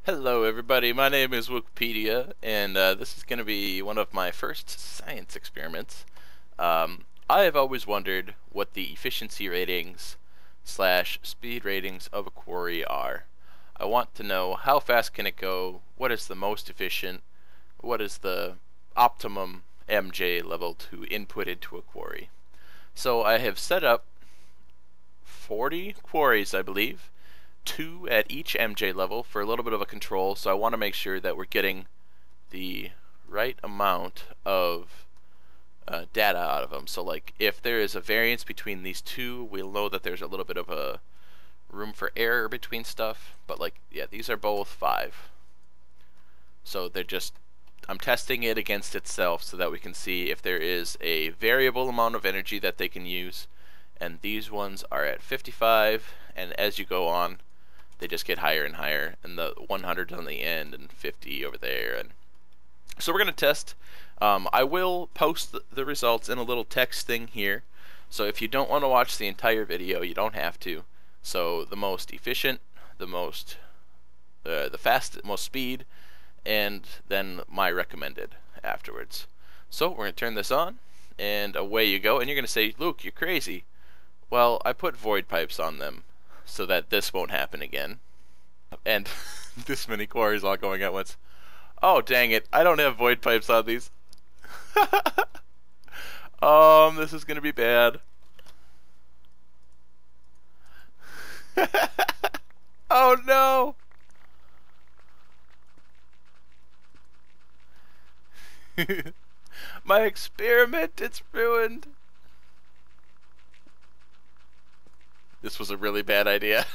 Hello everybody, my name is Wukepedia, and this is going to be one of my first science experiments. I have always wondered what the efficiency ratings slash speed ratings of a quarry are. I want to know how fast can it go, what is the most efficient, what is the optimum MJ level to input into a quarry. So I have set up 40 quarries, I believe, 2 at each MJ level for a little bit of a control, so I want to make sure that we're getting the right amount of data out of them. So like if there is a variance between these two, we'll know that there's a little bit of a room for error between stuff, but like yeah, these are both 5. So they're just, I'm testing it against itself so that we can see if there is a variable amount of energy that they can use, and these ones are at 55, and as you go on they just get higher and higher, and the 100 on the end and 50 over there. And so we're going to test. I will post the results in a little text thing here, so if you don't want to watch the entire video, you don't have to. So the most efficient, the most the fastest, most speed, and then my recommended afterwards. So we're going to turn this on, and away you go. And you're going to say, Luke, you're crazy. Well, I put void pipes on them so that this won't happen again. And this many quarries all going at once. Oh, dang it. I don't have void pipes on these. This is gonna be bad. Oh no! My experiment, it's ruined. This was a really bad idea.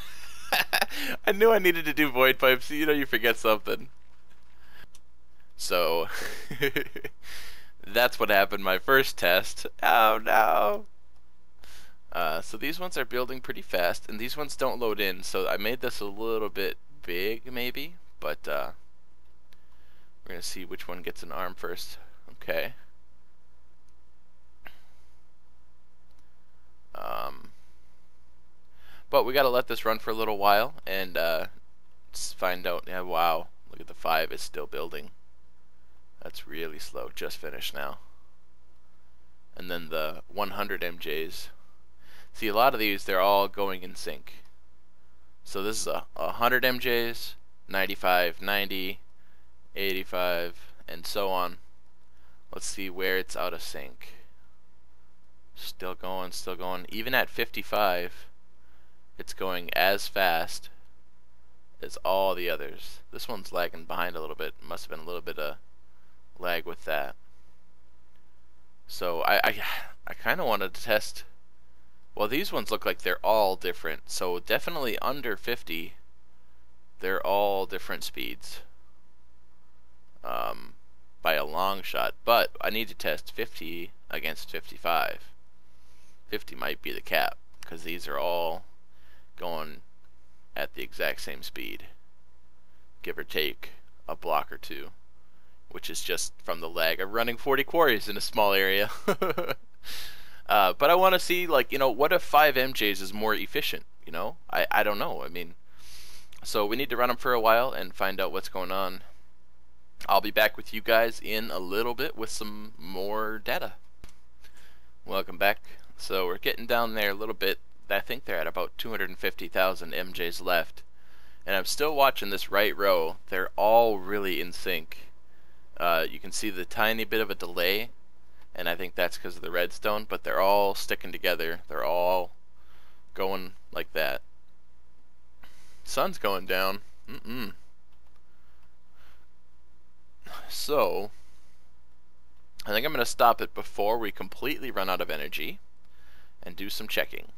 I knew I needed to do void pipes. You know, you forget something. So that's what happened my first test. Oh no. So these ones are building pretty fast, and these ones don't load in, so I made this a little bit big maybe, but we're gonna see which one gets an arm first. Okay. But we gotta let this run for a little while and find out. Yeah, wow, look at the 5 is still building. That's really slow. Just finished now. And then the 100 MJs. See, a lot of these, they're all going in sync. So this is a 100 MJs, 95, 90, 85, and so on. Let's see where it's out of sync. Still going, still going. Even at 55, it's going as fast as all the others. This one's lagging behind a little bit. Must have been a little bit of lag with that. So I kind of wanted to test. Well, these ones look like they're all different. So definitely under 50, they're all different speeds. By a long shot. But I need to test 50 against 55. 50 might be the cap, because these are all going at the exact same speed, give or take a block or two, which is just from the lag of running 40 quarries in a small area. But I want to see, like, you know, what if 5 MJs is more efficient? You know, I don't know. I mean, so we need to run them for a while and find out what's going on. I'll be back with you guys in a little bit with some more data. Welcome back. So we're getting down there a little bit. I think they're at about 250,000 MJs left, and I'm still watching this right row. They're all really in sync. You can see the tiny bit of a delay, and I think that's because of the redstone, but they're all sticking together. They're all going like that. Sun's going down. So I think I'm going to stop it before we completely run out of energy and do some checking.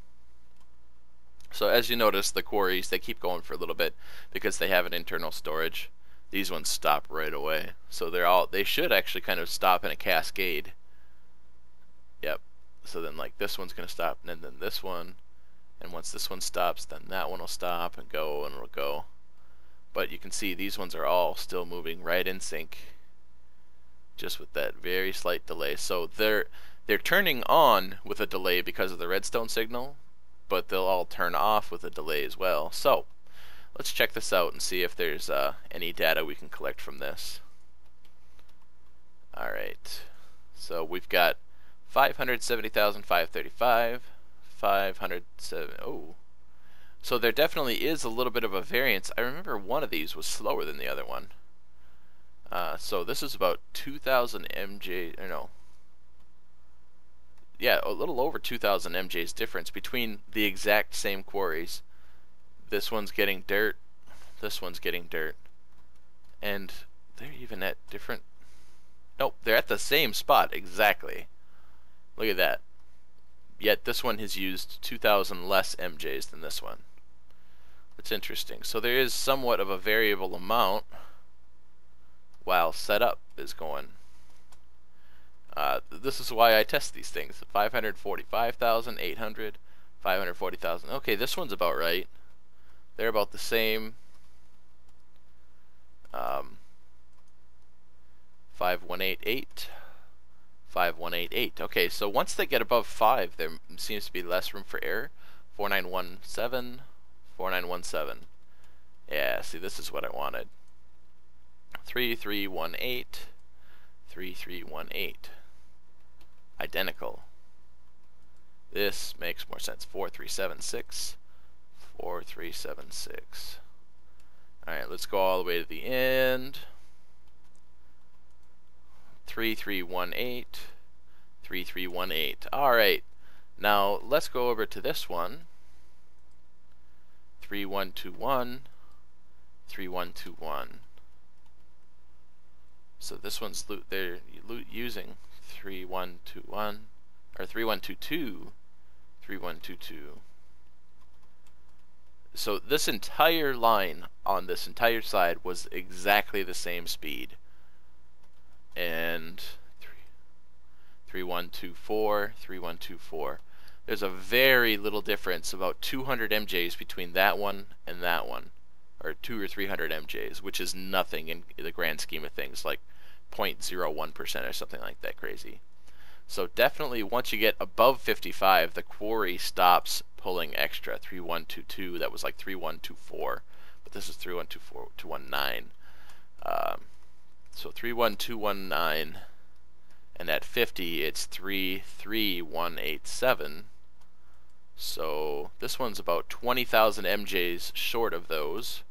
So as you notice, the quarries, they keep going for a little bit because they have an internal storage. These ones stop right away. So they should actually kind of stop in a cascade. Yep. So then like this one's going to stop, and then this one, and once this one stops, then that one will stop and go, and it'll go. But you can see these ones are all still moving right in sync, just with that very slight delay. So they're turning on with a delay because of the redstone signal, but they'll all turn off with a delay as well. So let's check this out and see if there's any data we can collect from this. Alright, so we've got 570,535, 507, oh. So there definitely is a little bit of a variance. I remember one of these was slower than the other one. So this is about 2,000 MJ, or no. Yeah, a little over 2,000 MJs difference between the exact same quarries. This one's getting dirt, this one's getting dirt. And they're even at different... Nope, they're at the same spot, exactly. Look at that. Yet this one has used 2,000 less MJs than this one. That's interesting. So there is somewhat of a variable amount while setup is going. This is why I test these things. 545,800, 540,000. Okay, this one's about right. They're about the same. 5188, 5188. Okay, so once they get above 5, there seems to be less room for error. 4917, 4917. Yeah, see, this is what I wanted. 3318, 3318. Identical. This makes more sense. 4376, 4376. Alright, let's go all the way to the end. 3318, 3318. Alright, now let's go over to this one. 3121, 3121. So this one's they're using 3121 or 3122, 3122. So this entire line on this entire side was exactly the same speed. And 3124, 3124. There's a very little difference, about 200 MJs between that one and that one, or 200 or 300 MJs, which is nothing in the grand scheme of things, like 0.01% or something like that crazy. So definitely once you get above 55, the Quarry stops pulling extra. 3122, that was like 3124, but this is 31219. So 31219, and at 50 it's 33187. So this one's about 20,000 MJs short of those.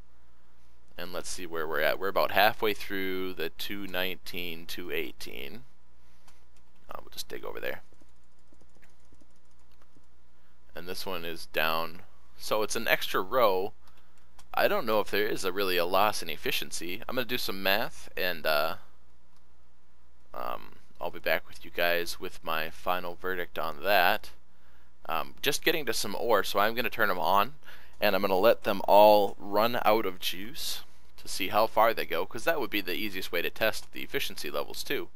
And let's see where we're at. We're about halfway through the 219, 218. We'll just dig over there. And this one is down. So it's an extra row. I don't know if there is really a loss in efficiency. I'm going to do some math, and I'll be back with you guys with my final verdict on that. Just getting to some ore, so I'm going to turn them on, and I'm going to let them all run out of juice to see how far they go, because that would be the easiest way to test the efficiency levels too.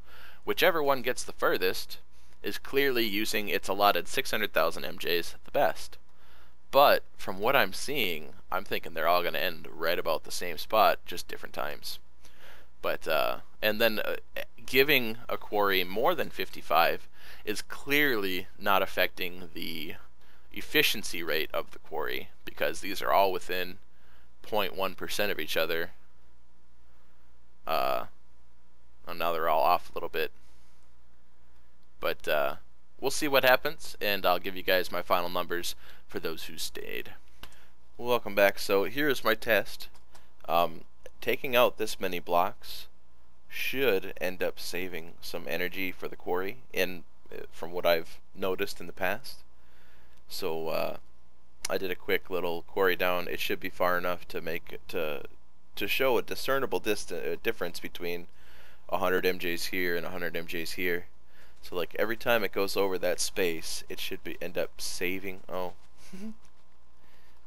Whichever one gets the furthest is clearly using its allotted 600,000 MJs the best. But from what I'm seeing, I'm thinking they're all going to end right about the same spot, just different times. But and then giving a quarry more than 55 is clearly not affecting the efficiency rate of the quarry, because these are all within 0.1% of each other. And now they're all off a little bit. But we'll see what happens, and I'll give you guys my final numbers for those who stayed. Welcome back. So here's my test. Taking out this many blocks should end up saving some energy for the quarry, and from what I've noticed in the past. So I did a quick little quarry down. It should be far enough to make it to show a discernible difference between 100 MJs here and 100 MJs here. So like every time it goes over that space, it should end up saving. Oh,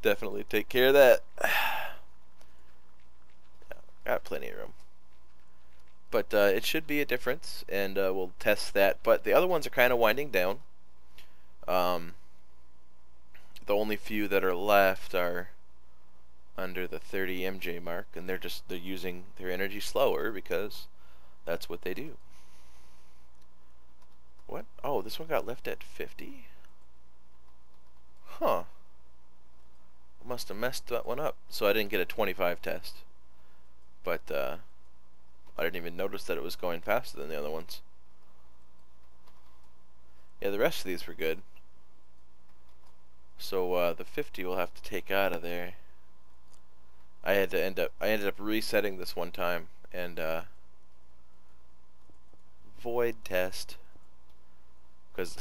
definitely take care of that. Got plenty of room. But it should be a difference, and we'll test that. But the other ones are kind of winding down. The only few that are left are under the 30 MJ mark, and they're using their energy slower because that's what they do. What? Oh, this one got left at 50? Huh. must have messed that one up. So I didn't get a 25 test. But I didn't even notice that it was going faster than the other ones. Yeah, the rest of these were good. So the 50 we'll have to take out of there. I ended up resetting this one time and void test because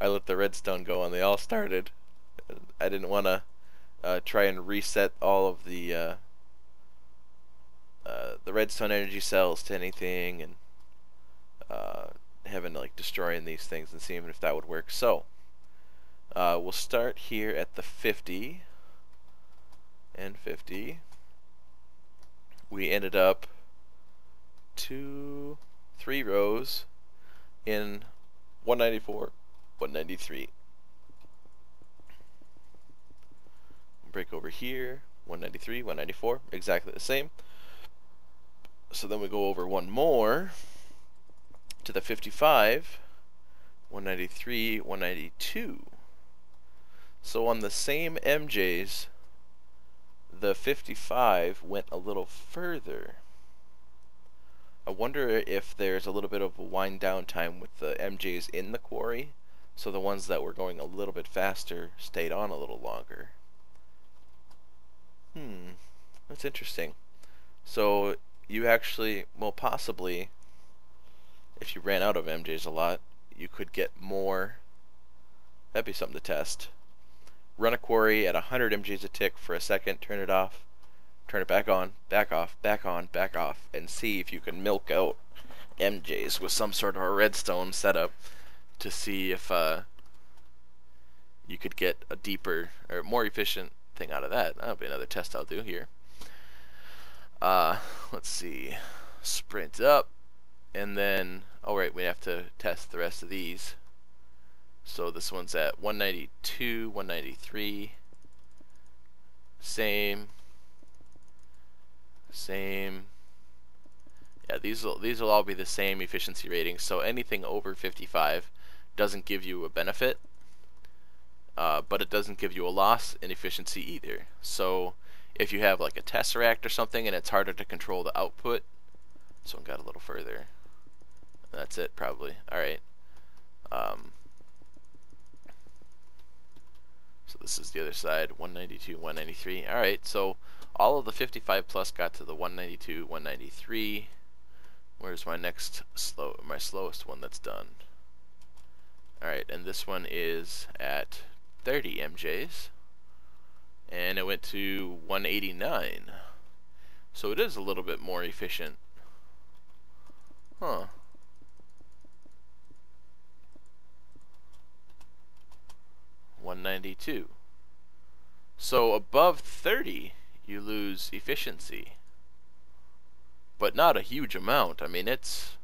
I let the redstone go and they all started. I didn't want to try and reset all of the redstone energy cells to anything and having like destroying these things and seeing if that would work. So we'll start here at the 50 and 50. We ended up 3 rows in 194, 193. Break over here, 193, 194, exactly the same. So then we go over one more to the 55, 193, 192. So on the same MJs, the 55 went a little further. I wonder if there's a little bit of a wind down time with the MJs in the quarry, so the ones that were going a little bit faster stayed on a little longer. That's interesting. So you actually, well, possibly, if you ran out of MJs a lot, you could get more. That'd be something to test. Run a quarry at 100 MJs a tick for a second, turn it off, turn it back on, back off, back on, back off, and see if you can milk out MJs with some sort of a redstone setup to see if you could get a deeper or more efficient thing out of that. That'll be another test I'll do here. Let's see. Sprint up, and then, oh right, we have to test the rest of these. So this one's at 192, 193. Same. Yeah, these will all be the same efficiency ratings. So anything over 55 doesn't give you a benefit, but it doesn't give you a loss in efficiency either. So if you have like a tesseract or something and it's harder to control the output, this one got a little further. That's it probably. All right. So this is the other side, 192, 193. All right, so all of the 55 plus got to the 192, 193. Where's my next my slowest one that's done? All right, and this one is at 30 MJs, and it went to 189. So it is a little bit more efficient. Huh. $192. So above 30 you lose efficiency, but not a huge amount. I mean, it's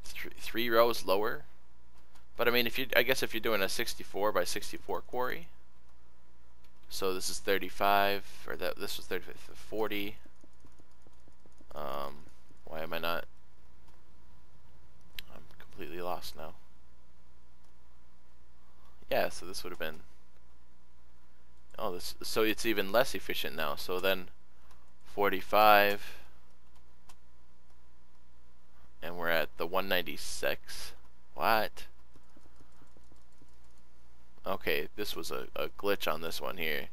three rows lower, but I mean, I guess if you're doing a 64 by 64 quarry, so this is 35, or this was 35, 40. Why am I not? I'm completely lost now. Yeah, so this would have been, oh, so it's even less efficient now. So then 45, and we're at the 196. What? Okay, this was a glitch on this one here.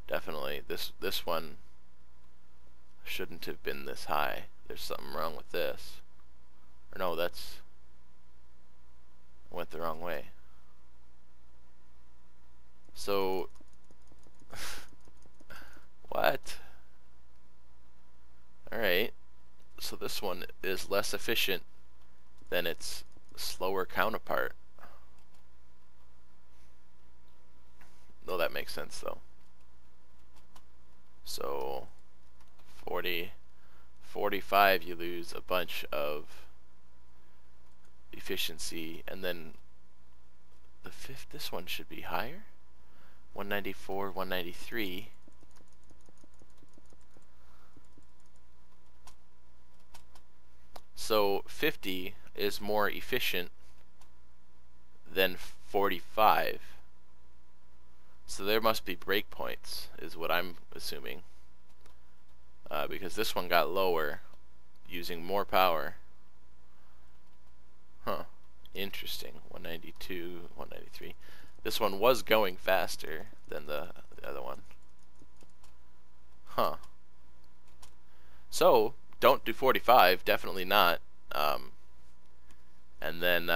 Definitely, this one shouldn't have been this high. There's something wrong with this. Or no, I went the wrong way. So, what? Alright, so this one is less efficient than its slower counterpart. No, that makes sense though. So, 45 you lose a bunch of efficiency, and then this one should be higher. 194, 193. So 50 is more efficient than 45. So there must be breakpoints, is what I'm assuming. Because this one got lower using more power. Huh. Interesting. 192, 193. This one was going faster than the other one. Huh. So, don't do 45, definitely not. And then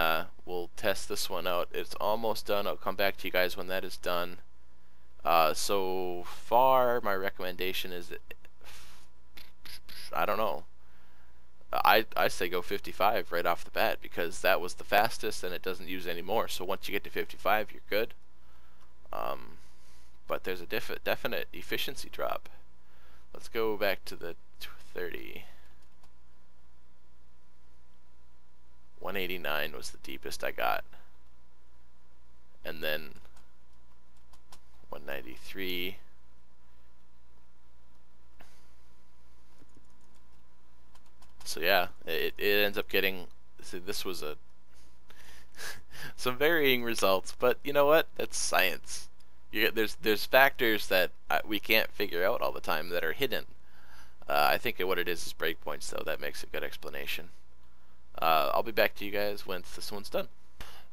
we'll test this one out. It's almost done. I'll come back to you guys when that is done. So far, my recommendation is, I don't know. I say go 55 right off the bat, because that was the fastest and it doesn't use any more. So once you get to 55, you're good. But there's a definite efficiency drop. Let's go back to the 30. 189 was the deepest I got. And then 193. So yeah, it ends up getting, see, this was a some varying results, but you know what? That's science. There's factors that we can't figure out all the time that are hidden. I think what it is breakpoints, though. That makes a good explanation. I'll be back to you guys once this one's done.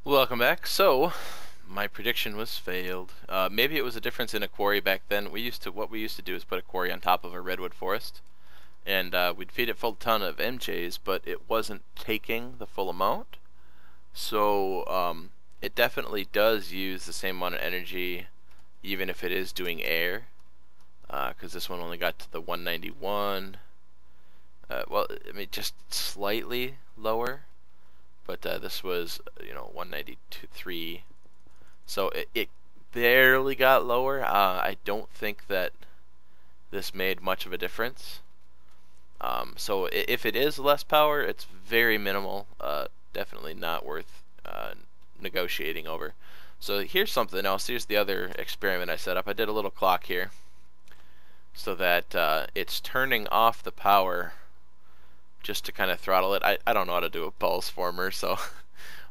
Welcome back. So, my prediction was failed. Maybe it was a difference in a quarry back then. What we used to do is put a quarry on top of a redwood forest, and we'd feed it full ton of MJs, but it wasn't taking the full amount. So it definitely does use the same amount of energy, even if it is doing air. Because this one only got to the 191. Well, I mean, just slightly lower, but this was, 192.3. So it barely got lower. I don't think that this made much of a difference. So if it is less power, it's very minimal. Definitely not worth negotiating over. So here's something else. Here's the other experiment I set up. I did a little clock here so that it's turning off the power just to kind of throttle it. I don't know how to do a pulse former, so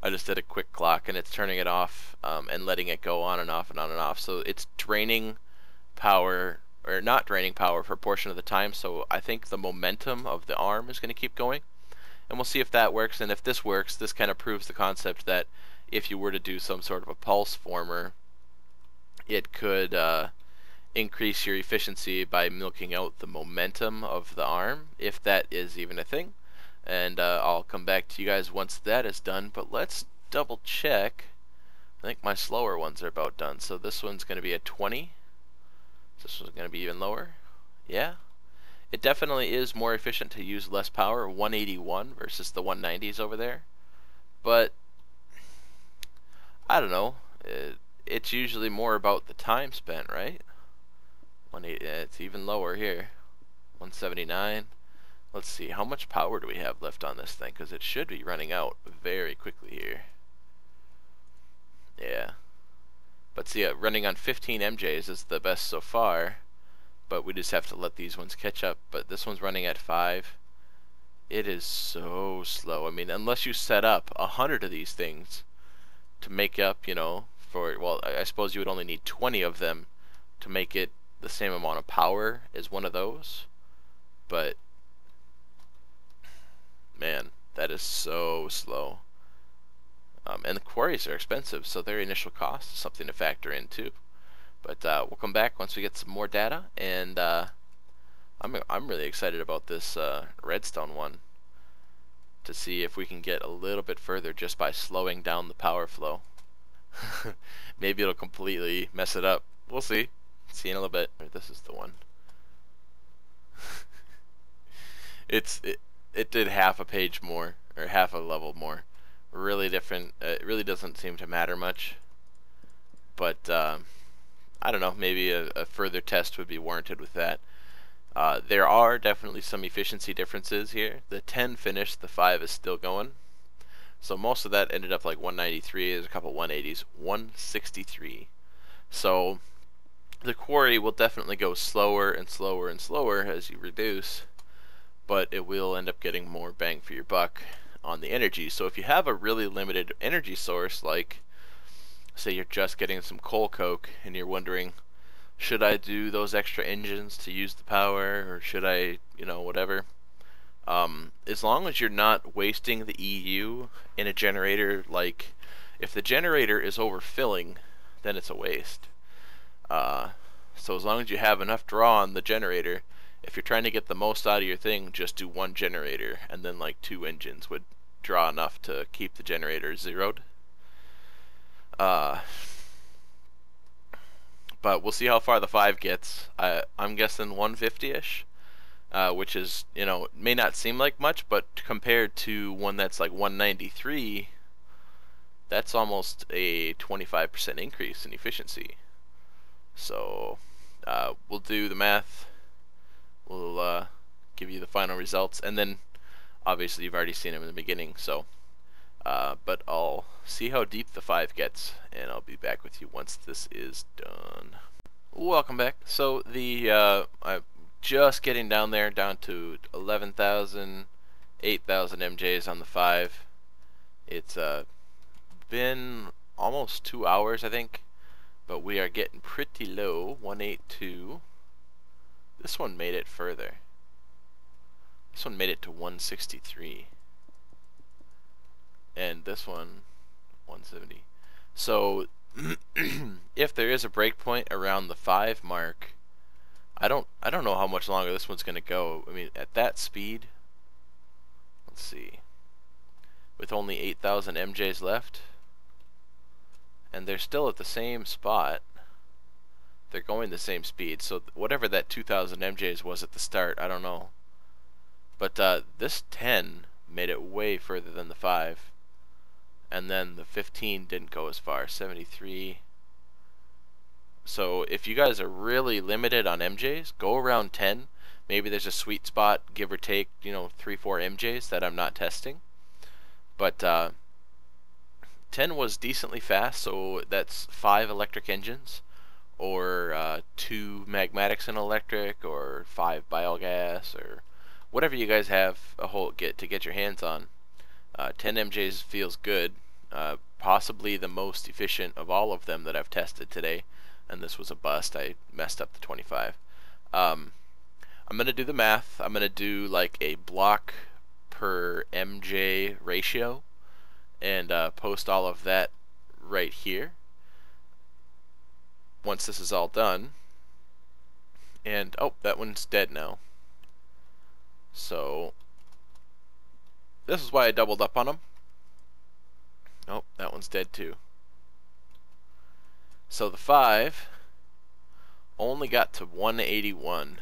I just did a quick clock, and it's turning it off and letting it go on and off and on and off. So it's draining power, or not draining power, for a portion of the time. So I think the momentum of the arm is going to keep going, and we'll see if that works. And if this works, this kind of proves the concept that if you were to do some sort of a pulse former, it could increase your efficiency by milking out the momentum of the arm, if that is even a thing. And I'll come back to you guys once that is done, but let's double check. I think my slower ones are about done. So this one's going to be a 20. This one's going to be even lower. Yeah, it definitely is more efficient to use less power, 181 versus the 190s over there. But I don't know, it's usually more about the time spent, right? It's even lower here, 179. Let's see, how much power do we have left on this thing? Because it should be running out very quickly here. Yeah. But see, running on 15 MJs is the best so far. But we just have to let these ones catch up. But this one's running at 5. It is so slow. I mean, unless you set up 100 of these things to make up, for, well, I suppose you would only need 20 of them to make it the same amount of power as one of those. But man, that is so slow. And the quarries are expensive, so their initial cost is something to factor in too. But we'll come back once we get some more data, and I'm really excited about this redstone one, to see if we can get a little bit further just by slowing down the power flow. Maybe it'll completely mess it up. We'll see. See in a little bit. This is the one. It did half a page more, or half a level more. Really different. It really doesn't seem to matter much. But I don't know. Maybe a further test would be warranted with that. There are definitely some efficiency differences here. The 10 finished. The 5 is still going. So most of that ended up like 193. There's a couple 180s. 163. So the quarry will definitely go slower and slower and slower as you reduce, but it will end up getting more bang for your buck on the energy. So if you have a really limited energy source, like say you're just getting some coal coke and you're wondering, should I do those extra engines to use the power, or should I, whatever. As long as you're not wasting the EU in a generator, like if the generator is overfilling, then it's a waste. So as long as you have enough draw on the generator, if you're trying to get the most out of your thing, just do one generator, and then like 2 engines would draw enough to keep the generator zeroed. But we'll see how far the 5 gets. I'm guessing 150-ish, which is, may not seem like much, but compared to one that's like 193, that's almost a 25% increase in efficiency. So we'll do the math. We'll give you the final results, and then obviously you've already seen them in the beginning. So, but I'll see how deep the 5 gets, and I'll be back with you once this is done. Welcome back. So I'm just getting down there, down to 11,000, 8,000 MJs on the 5. It's been almost 2 hours, I think. But we are getting pretty low. 182. This one made it further. This one made it to 163. And this one 170. So if there is a breakpoint around the 5 mark, I don't know how much longer this one's gonna go. I mean, at that speed, let's see. With only 8,000 MJs left, and they're still at the same spot. They're going the same speed, so whatever that 2,000 MJs was at the start, I don't know. But this 10 made it way further than the 5. And then the 15 didn't go as far, 73. So if you guys are really limited on MJs, go around 10. Maybe there's a sweet spot, give or take, 3-4 MJs that I'm not testing. But 10 was decently fast, so that's 5 electric engines, or 2 magmatics in electric, or 5 biogas, or whatever you guys have to get your hands on. 10 MJs feels good, possibly the most efficient of all of them that I've tested today, and this was a bust. I messed up the 25. I'm going to do the math. I'm going to do like a block per MJ ratio, and post all of that right here once this is all done. And oh, that one's dead now. So this is why I doubled up on them. Oh, that one's dead too. So the 5 only got to 181.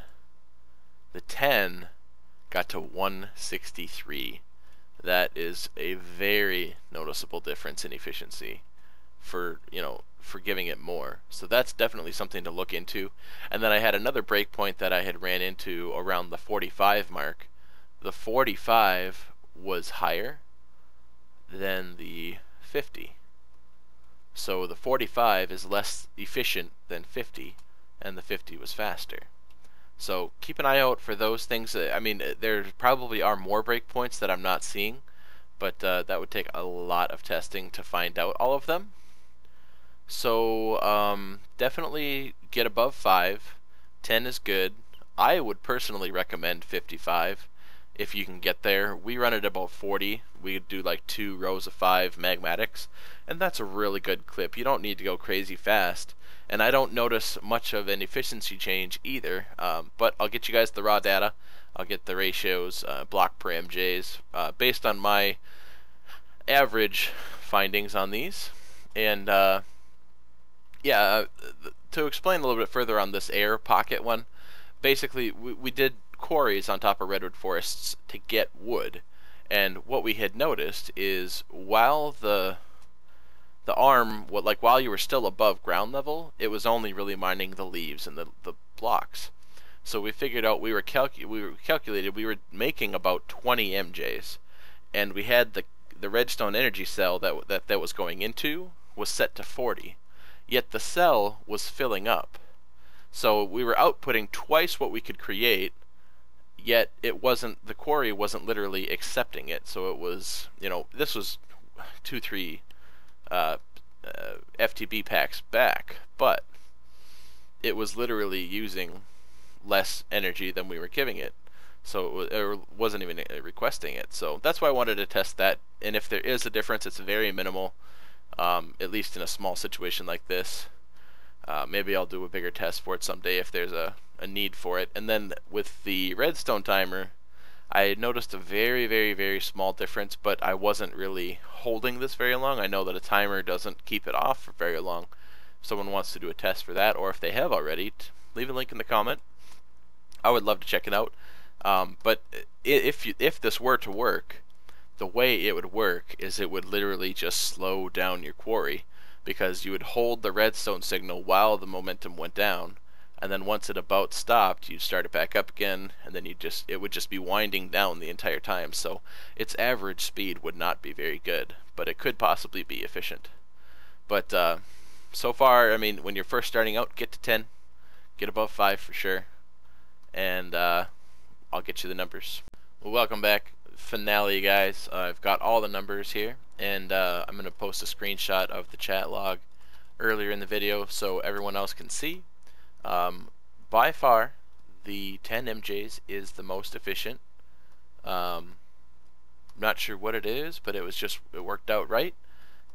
The 10 got to 163. That is a very noticeable difference in efficiency for giving it more. So that's definitely something to look into. And then I had another breakpoint that I had ran into around the 45 mark. The 45 was higher than the 50. So the 45 is less efficient than 50, and the 50 was faster. So keep an eye out for those things. I mean, there probably are more breakpoints that I'm not seeing, but that would take a lot of testing to find out all of them. So definitely get above 5. 10 is good. I would personally recommend 55 if you can get there. We run at about 40. We do like 2 rows of 5 magmatics, and that's a really good clip. You don't need to go crazy fast. And I don't notice much of an efficiency change either, but I'll get you guys the raw data. I'll get the ratios, block per MJs, based on my average findings on these. And yeah, to explain a little bit further on this air pocket one, basically we did quarries on top of redwood forests to get wood, and what we had noticed is while the arm, while you were still above ground level, it was only really mining the leaves and the blocks. So we figured out we were making about 20 MJs, and we had the redstone energy cell that was going into was set to 40, yet the cell was filling up. So we were outputting twice what we could create, yet the quarry wasn't literally accepting it. So it was, this was 2-3 FTB packs back, but it was literally using less energy than we were giving it. So it wasn't even requesting it. So that's why I wanted to test that. And if there is a difference, it's very minimal, at least in a small situation like this. Maybe I'll do a bigger test for it someday if there's a need for it. And then with the redstone timer, I noticed a very, very, very small difference, but I wasn't really holding this very long. I know that a timer doesn't keep it off for very long. If someone wants to do a test for that, or if they have already, leave a link in the comment. I would love to check it out. But if this were to work, the way it would work is it would literally just slow down your quarry, because you would hold the redstone signal while the momentum went down, and then once it about stopped, you'd start it back up again, and then it would just be winding down the entire time. So its average speed would not be very good, but it could possibly be efficient. But so far, I mean, when you're first starting out, get to 10, get above 5 for sure, and I'll get you the numbers. Well, welcome back. Finale, guys. I've got all the numbers here, and I'm going to post a screenshot of the chat log earlier in the video so everyone else can see. By far, the 10 MJs is the most efficient. Not sure what it is, but it worked out right.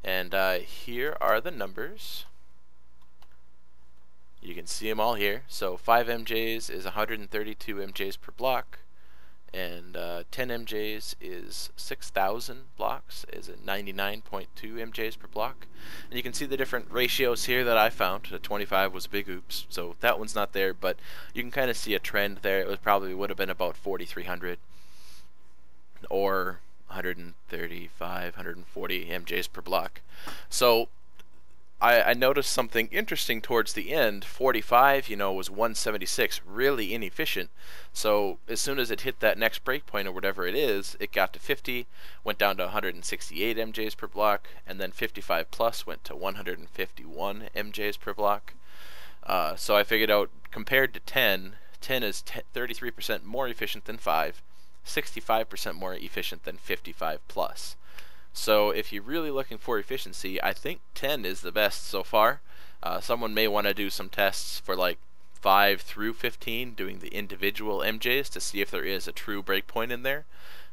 And here are the numbers. You can see them all here. So 5 MJs is 132 MJs per block, and 10 MJs is 6,000 blocks, is at 99.2 MJs per block. And you can see the different ratios here that I found. The 25 was a big oops, so that one's not there, but you can kind of see a trend there. It would have been about 4,300 or 135, 140 MJs per block. So I noticed something interesting towards the end. 45, was 176, really inefficient. So as soon as it hit that next breakpoint or whatever it is, it got to 50, went down to 168 MJs per block, and then 55 plus went to 151 MJs per block. So I figured out, compared to 10 is 33% more efficient than 5, 65% more efficient than 55 plus. So if you're really looking for efficiency, I think 10 is the best so far. Someone may want to do some tests for like 5 through 15, doing the individual MJs to see if there is a true breakpoint in there.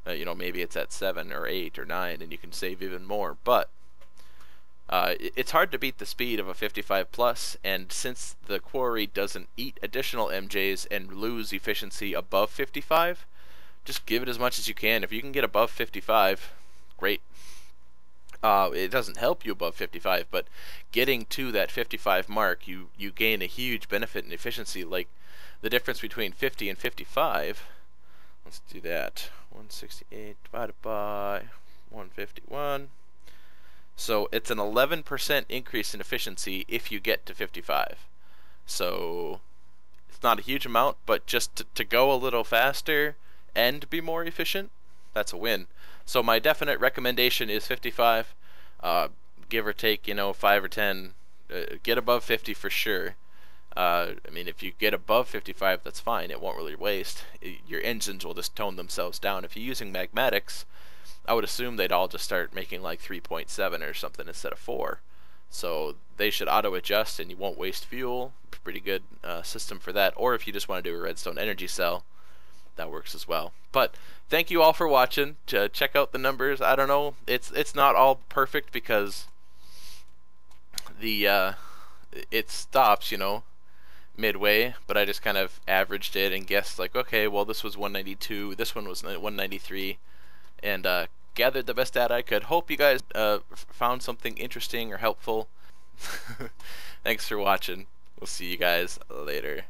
Maybe it's at 7 or 8 or 9 and you can save even more. But it's hard to beat the speed of a 55 plus, and since the quarry doesn't eat additional MJs and lose efficiency above 55, just give it as much as you can. If you can get above 55, great. It doesn't help you above 55, but getting to that 55 mark, you gain a huge benefit in efficiency. Like the difference between 50 and 55, let's do that. 168 divided by 151. So it's an 11% increase in efficiency if you get to 55. So it's not a huge amount, but just to go a little faster and be more efficient, that's a win. So my definite recommendation is 55. Give or take, 5 or 10. Get above 50 for sure. I mean, if you get above 55, that's fine. It won't really waste. Your engines will just tone themselves down. If you're using magmatics, I would assume they'd all just start making like 3.7 or something instead of 4. So they should auto adjust and you won't waste fuel. Pretty good system for that. Or if you just want to do a redstone energy cell, that works as well. But thank you all for watching. Check out the numbers. I don't know, it's not all perfect because the it stops midway, but I just kind of averaged it and guessed like, okay, well, this was 192, this one was 193, and gathered the best data I could. Hope you guys found something interesting or helpful. Thanks for watching. We'll see you guys later.